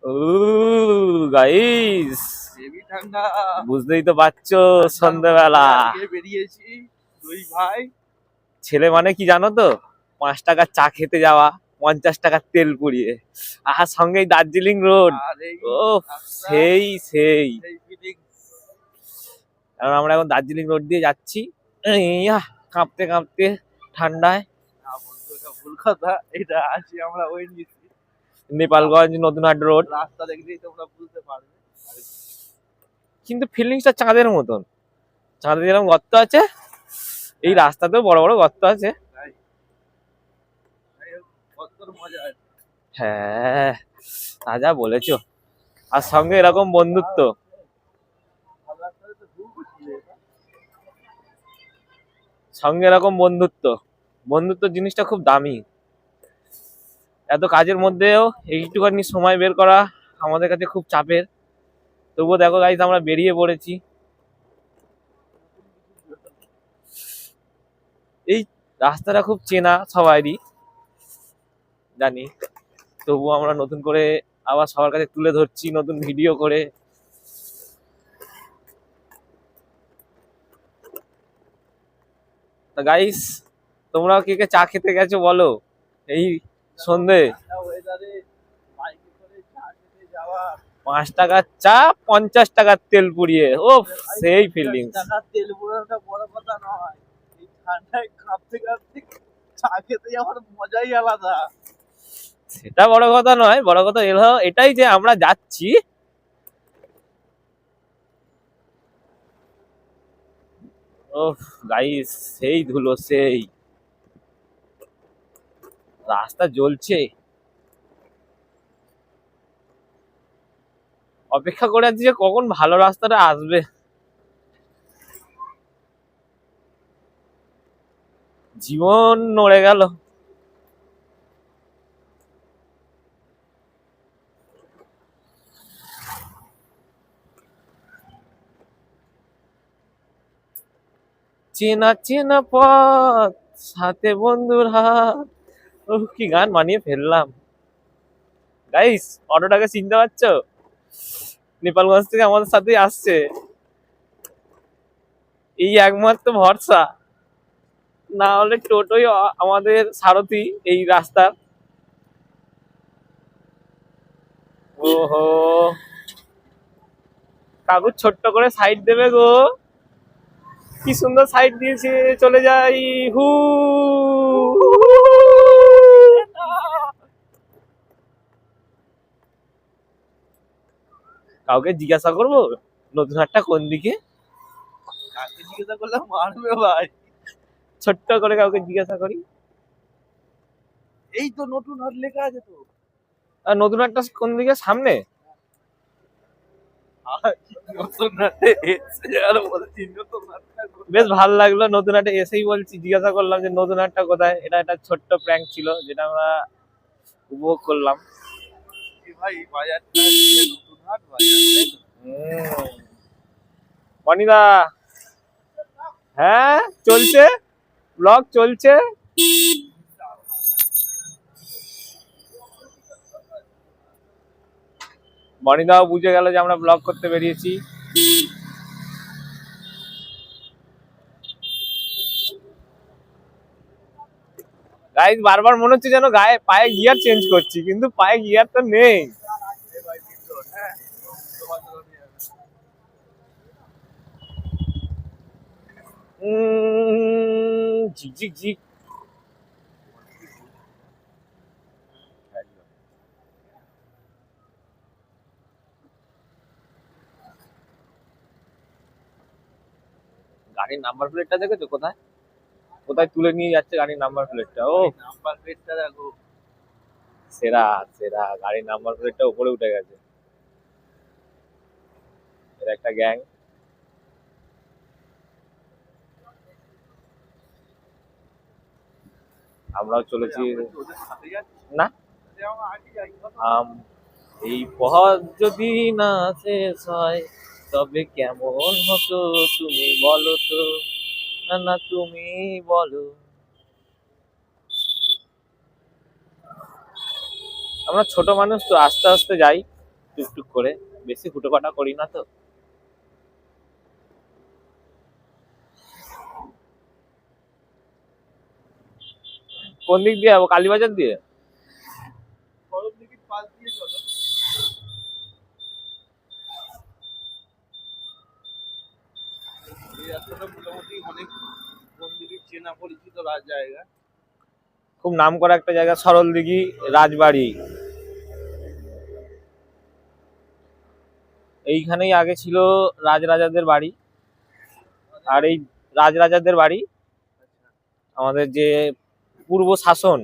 ও guys, heavy ঠান্ডা। বুঝতেই তো পারছো সন্ধ্যাবেলা বেরিয়েছি দুই ভাই। ছেলে মানে কি জানো তো, 5 টাকার চা খেতে যাওয়া, 50 টাকার তেল পুড়িয়ে, আর সঙ্গে দার্জিলিং রোড। আর এই ও রাস্তা, সেই সেই সেই ফিলিং। কারণ আমরা এখন দার্জিলিং রোড দিয়ে যাচ্ছি, ইয়া, কাঁপতে কাঁপতে ঠান্ডায়। না বন্ধু, এটা ভুল কথা। এটা আছি আমরা ওএনজিসি, নেপালগঞ্জ নতুনহাট রোড। রাস্তা দেখলেই তোমরা বুঝতে পারবে। কিন্তু ফিলিংসটা চাঁদের মতন, চাঁদে যেরকম গর্ত আছে, এই রাস্তাতেও বড় বড় গর্ত আছে। তাই যাই হোক, কত মজা আছে। হ্যাঁ, তা যা বলেছো। আর সঙ্গে এরকম বন্ধুত্ব, ভালো রাস্তায় তো ঘুম করছিল এটা। সঙ্গে এরকম বন্ধুত্ব, বন্ধুত্ব জিনিসটা খুব দামি। এত কাজের মধ্যেও এইটুখানি সময় বের করা আমাদের কাছে খুব চাপের। তবুও দেখো গাইস, আমরা বেরিয়ে পড়েছি। এই রাস্তাটা খুব চেনা সবারই, জানি, তবুও আমরা নতুন করে আবার সবার কাছে তুলে ধরছি নতুন ভিডিও করে। তা গাইস, তোমরাও কে কে চা খেতে গেছো বলো এই সন্ধে? ঠান্ডা ওয়েদারে বাইকে করে চা খেতে যাওয়া। 5 টাকার চা, 50 টাকার তেল পুড়িয়ে, ও সেই ফিলিংস। টাকার তেল পুরানোটা বড় কথা নয়, এই ঠান্ডায় কাঁপতে কাঁপতে চা খেতে যাওয়ার মজাই আলাদা। সেটা বড় কথা নয়, বড় কথা এটাই যে আমরা যাচ্ছি, ও গাইস, সেই ধুলো, সেই রাস্তা জ্বলছে। অপেক্ষা করে আছি যে কখন ভালো রাস্তাটা আসবে। জীবন নড়ে গেল। চেনা চেনা পথ, সাথে বন্ধুর হাত। ও কি গান বানিয়ে ফেললাম। গাইস, অটোটাকে চিনতে পারছো? নেপালগঞ্জ থেকে আমাদের সাথেই আসছে, এই একমাত্র ভরসা। না হলে টোটোই আমাদের সারথি এই রাস্তার। ওহো, কাগজ ছোট্ট করে সাইড দেবে গো, কি সুন্দর সাইড দিয়েছে, চলে যাই। হু, কাউকে জিজ্ঞাসা করবো নতুন হাটটা কোন দিকে? কাকে জিজ্ঞাসা করলাম মারবে ভাই। ছোট্ট করে কাউকে জিজ্ঞাসা করি। এই তো নতুন হাট লেখা আছে তো। আর নতুন হাটটা কোন দিকে? সামনে? নতুন হাটে এসে আর বলছি নতুন হাটটা কোথায়? বেশ ভালো লাগলো, নতুন হাটে এসেই বলছি, জিজ্ঞাসা করলাম যে নতুন হাটটা কোথায়। এটা একটা ছোট্ট প্র্যাঙ্ক ছিল যেটা আমরা উপভোগ করলাম। এই ভাই বাজারটা হচ্ছে নতুন হাট বাজার, তাই তো? অনিদা, হ্যাঁ চলছে, ব্লগ চলছে। বনিদাও বুঝে গেল যে আমরা ব্লগ করতে বেরিয়েছি। গাইস, বারবার মনে হচ্ছে যেন গায়ে পায়ে গিয়ার চেঞ্জ করছি, কিন্তু পায়ে গিয়ার তো নেই। এই ভাই কিন্তু হ্যাঁ তোমার তো নিয়ে যাবে। ঝিক ঝিক ঝিক। গাড়ির নাম্বার প্লেটটা দেখেছো? কোথায় কোথায় তুলে নিয়ে যাচ্ছে গাড়ির নাম্বার প্লেটটা। ও নাম্বার প্লেটটা দেখো। সেরা সেরা, গাড়ির নাম্বার প্লেটটা উপরে উঠে গেছে। এর একটা গ্যাং। আমরাও চলেছি। ওদের সাথে যাচ্ছি, না, আমরা আগে যাই কথা। এই পথ যদি না শেষ হয় তবে কেমন হতো তুমি বলো তো, না না তুমি বলো। আমরা ছোট মানুষ তো, আস্তে আস্তে যাই। টুকটুক করে, বেশি হুটোপাটা করি না তো। কোন দিক দিয়ে যাবো? কালীবাজার দিয়ে? সরব দিঘির পাশ দিয়ে চলো। এই রাস্তাটা মোটামুটি অনেক বন্ধুদের চেনা পরিচিত জায়গা। খুব নাম করা একটা জায়গা, সরল দিঘি রাজবাড়ি। এইখানেই আগে ছিল রাজরাজাদের বাড়ি। আর এই রাজরাজাদের বাড়ি আমাদের যে পূর্ব শাসন,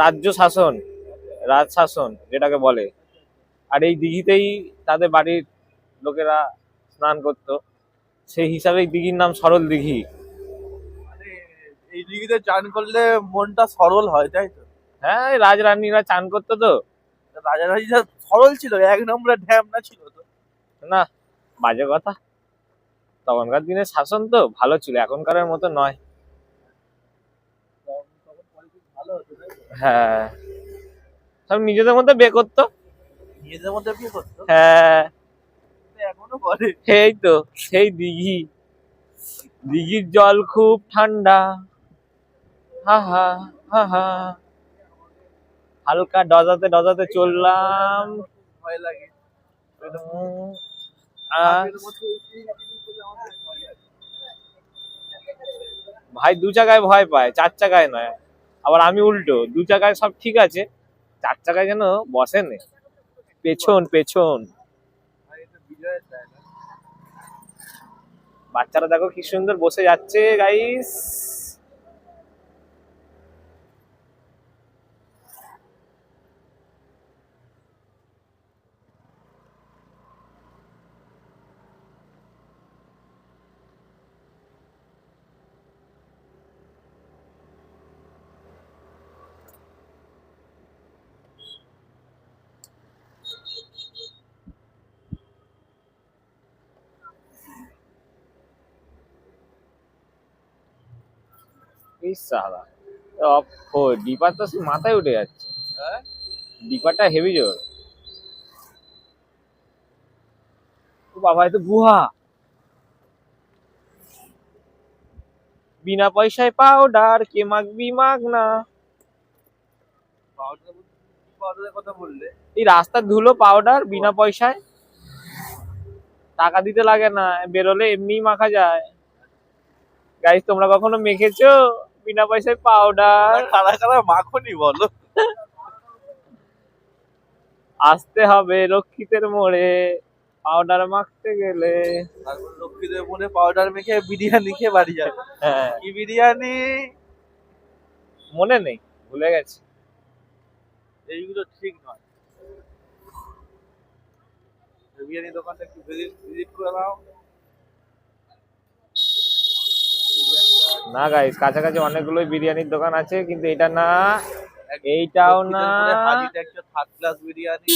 রাজ্য শাসন, রাজ শাসন যেটাকে বলে, আর এই দিঘিতেই তাদের বাড়ির লোকেরা স্নান করতো, সেই হিসাবে এই দিঘির নাম সরল দিঘি। মানে এই দিঘিতে চান করলে মনটা সরল হয়, তাই তো? হ্যাঁ, এই রাজরানীরা চান করতো তো। রাজারা সরল ছিল, এক নম্বরে ঢ্যামনা ছিল তো। না, বাজে কথা। তখনকার দিনের শাসন তো ভালো ছিল, এখনকার মতো নয়। তখন পলিটিক্স ভালো হতো, তাই তো? হ্যাঁ, সব নিজেদের মধ্যে বে করতো। নিজেদের মধ্যে বিয়ে করতো, হ্যাঁ, এখনো করে। এই তো সেই দিঘি, দিঘির জল খুব ঠান্ডা, হা হা হা হা। হালকা ডজাতে ডজাতে চললাম। ভয় লাগে। আর আগের মতো বলে আমাদের ভয় লাগে। ভাই 2 চাকায় ভয় পায়, 4 চাকায় নয়। আবার আমি উল্টো, 2 চাকায় সব ঠিক আছে, 4 চাকায় যেন বসে নে। পেছন পেছন। আর এটা বিজয়ের জায়গা। বাচ্চারা দেখো কি সুন্দর বসে যাচ্ছে গাইস। সালা ডিপার তো মাথায় উঠে যাচ্ছে। হ্যাঁ, ডিপারটা হেভি জোর। ও বাবা, এ তো গুহা। বিনা পয়সায় পাউডার, কে মাগবি মাগ না। পাউডারের কথা বললে এই রাস্তার ধুলো পাউডার, বিনা পয়সায়, টাকা দিতে লাগে না, বেরোলে এমনিই মাখা যায়। গাইস, তোমরা কখনো মেখেছো বিনা পয়সায় পাউডার? কারা কারা মাখনি বলো? আসতে হবে রক্ষিতের মোড়ে পাউডার মাখতে গেলে। তারপর লক্ষ্মীদের মনে পাউডার মেখে বিরিয়ানি খেয়ে বাড়ি যাবে। হ্যাঁ, কি বিরিয়ানি? মনে নেই, ভুলে গেছি। এইগুলো ঠিক নয়। বিরিয়ানি দোকানটা একটু ভিজিট করে নাও। না গাইস, কাছাকাছি অনেকগুলোই বিরিয়ানির দোকান আছে, কিন্তু এটা না, এইটাও না। হাজিতে একটা থার্ড ক্লাস বিরিয়ানি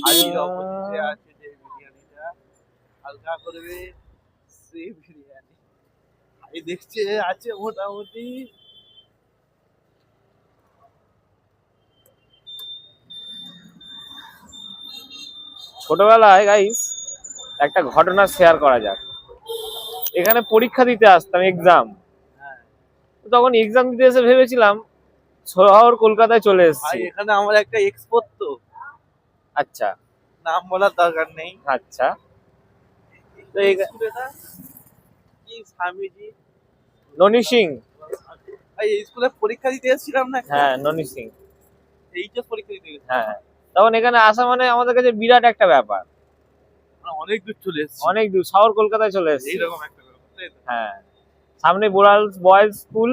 হাজির অপোজিটে আছে যে বিরিয়ানিটা হালকা করবে, সেই বিরিয়ানি এই দেখছে আছে মোটামুটি। ছোটবেলায় গাইস একটা ঘটনা শেয়ার করা যাক। এখানে পরীক্ষা দিতে আসতাম, এক্সাম। হ্যাঁ তখন এক্সাম দিতে এসে ভেবেছিলাম শহর কলকাতায় চলে ভাই, এসেছি। এখানে আমার একটা এক্সপোর্ট তো, আচ্ছা নাম বলার দরকার নেই। আচ্ছা। তো এই স্কুলেটা কি স্বামীজি ননি সিং। ভাই, এই স্কুলে পরীক্ষা দিতে এসেছিলাম না? হ্যাঁ, ননি সিং। এইচএস পরীক্ষা দিতে গেছি, হ্যাঁ, তখন এখানে আসা মানে আমাদের কাছে বিরাট একটা ব্যাপার। আমরা অনেক দূর চলে এসেছি, অনেক দূর, শহর কলকাতায় চলে এসেছি। এইরকম একটা ব্যাপার, তাই তো? হ্যাঁ, সামনে বোরালস বয়েজ স্কুল,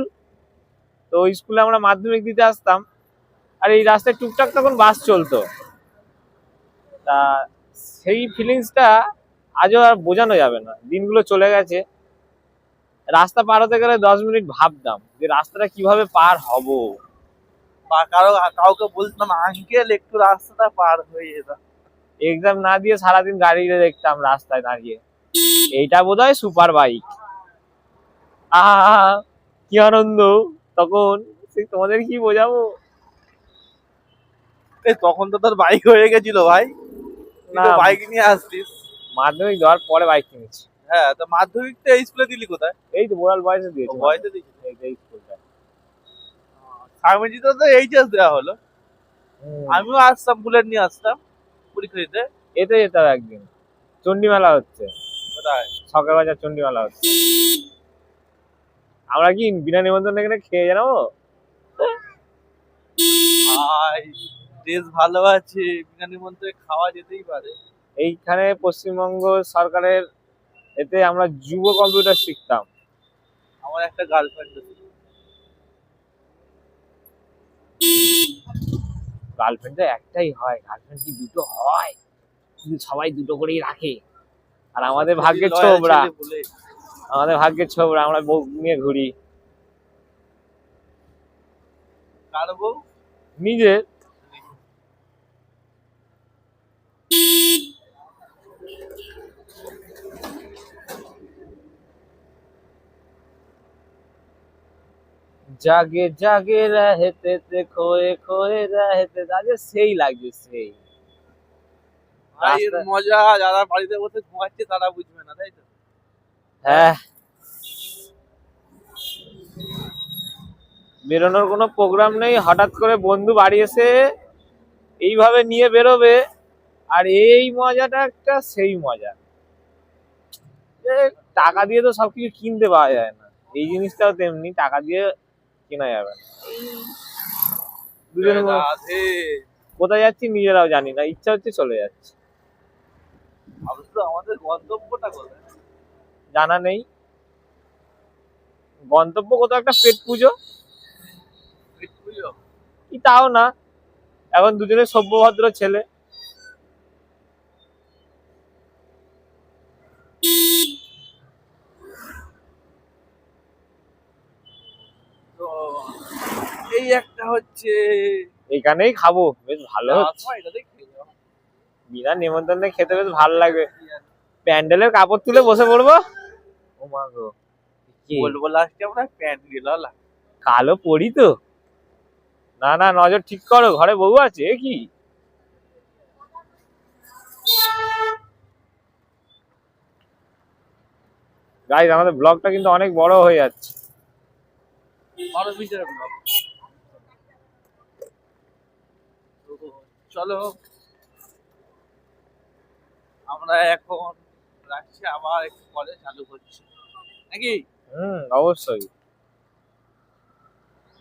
তো ওই স্কুলে আমরা মাধ্যমিক দিতে আসতাম। আর এই রাস্তায় টুকটাক তখন বাস চলতো। তা সেই ফিলিংসটা আজও আর বোঝানো যাবে না। দিনগুলো চলে গেছে। রাস্তা পার হতে গেলে 10 মিনিট ভাবতাম যে রাস্তাটা কিভাবে পার হব। বা কাউকে বলতাম আঙ্কেল একটু রাস্তাটা পার হয়ে যেতাম। এক্সাম না দিয়ে সারাদিন গাড়ি দেখতাম রাস্তায় দাঁড়িয়ে। এইটা বোধহয় সুপার বাইক। আহা, কি আনন্দ তখন, সে তোমাদের কি বোঝাবো। এই তখন তো তোর বাইক হয়ে গেছিল ভাই, না, বাইক নিয়ে আসতিস। মাধ্যমিক দেওয়ার পরে বাইক কিনেছি। হ্যাঁ, তো মাধ্যমিকটা এই স্কুলে দিলি কোথায়? এই তো বোরাল বয়সে দিয়েছি। বয়সে দিয়েছি। এই স্কুলটা। সামনে তো এইচএস দেওয়া হলো, হুম। আমিও আসতাম, বুলেট নিয়ে আসতাম পরীক্ষা দিতে। এতে যেতাম একদিন, চণ্ডী মেলা হচ্ছে, কোথায়? সকাল বাজার চণ্ডী মেলা হচ্ছে। আমরা কি বিনা নিমন্ত্রণ এখানে খেয়ে জানাবো? ভাই দেশ ভালো আছে, বিনা নিমন্ত্রণে খাওয়া যেতেই পারে। এইখানে পশ্চিমবঙ্গ সরকারের এতে আমরা যুব কম্পিউটার শিখতাম। আমার একটা গার্লফ্রেন্ড আছে। গার্লফ্রেন্ড তো একটাই হয়, গার্লফ্রেন্ড কি দুটো হয়? কিন্তু সবাই দুটো করেই রাখে। আর আমাদের ভাগ্যের ছোবরা, আমাদের ভাগ্যের ছোবরা, আমরা বউ নিয়ে ঘুরি। কার বউ? নিজে। জাগে জাগে রহতে তে খোয়ে খোয়ে রহতে, আগে সেই লাগছে সেই। ভাইয়ের মজা যারা বাড়িতে বসে ঘুমাচ্ছে তারা বুঝবে না, তাই তো? হ্যাঁ, বেরোনোর কোনো প্রোগ্রাম নেই, হঠাৎ করে বন্ধু বাড়ি এসে এইভাবে নিয়ে বেরোবে, আর এই মজাটা একটা সেই মজা। টাকা দিয়ে তো সবকিছু কিনতে পাওয়া যায় না, এই জিনিসটাও তেমনি টাকা দিয়ে কেনা যাবে না। দুজনে কোথায় যাচ্ছি নিজেরাও জানি না, ইচ্ছা হচ্ছে চলে যাচ্ছে। আমাদের গন্তব্যটা কোথায় জানা নেই। গন্তব্য কোথাও একটা পেট পুজো, কি তাও না, এখন দুজনে সভ্য ভদ্র ছেলে। তো এই একটা হচ্ছে, এখানেই খাবো, বেশ ভালো হচ্ছে। বিনা নিমন্ত্রণে খেতে বেশ ভালো লাগবে। প্যান্ডেলের কাপড় তুলে বসে পড়বো। ও মা গো, বলবো লাস্টে আমরা প্যান্ডেল হলা কালো পড়ি তো। না না, নজর ঠিক করো, ঘরে বউ আছে কি। গাইস, আমাদের ব্লগটা কিন্তু অনেক বড় হয়ে যাচ্ছে। চলো আমরা এখন রাখছি, আবার একটু পরে চালু করছি নাকি? অবশ্যই।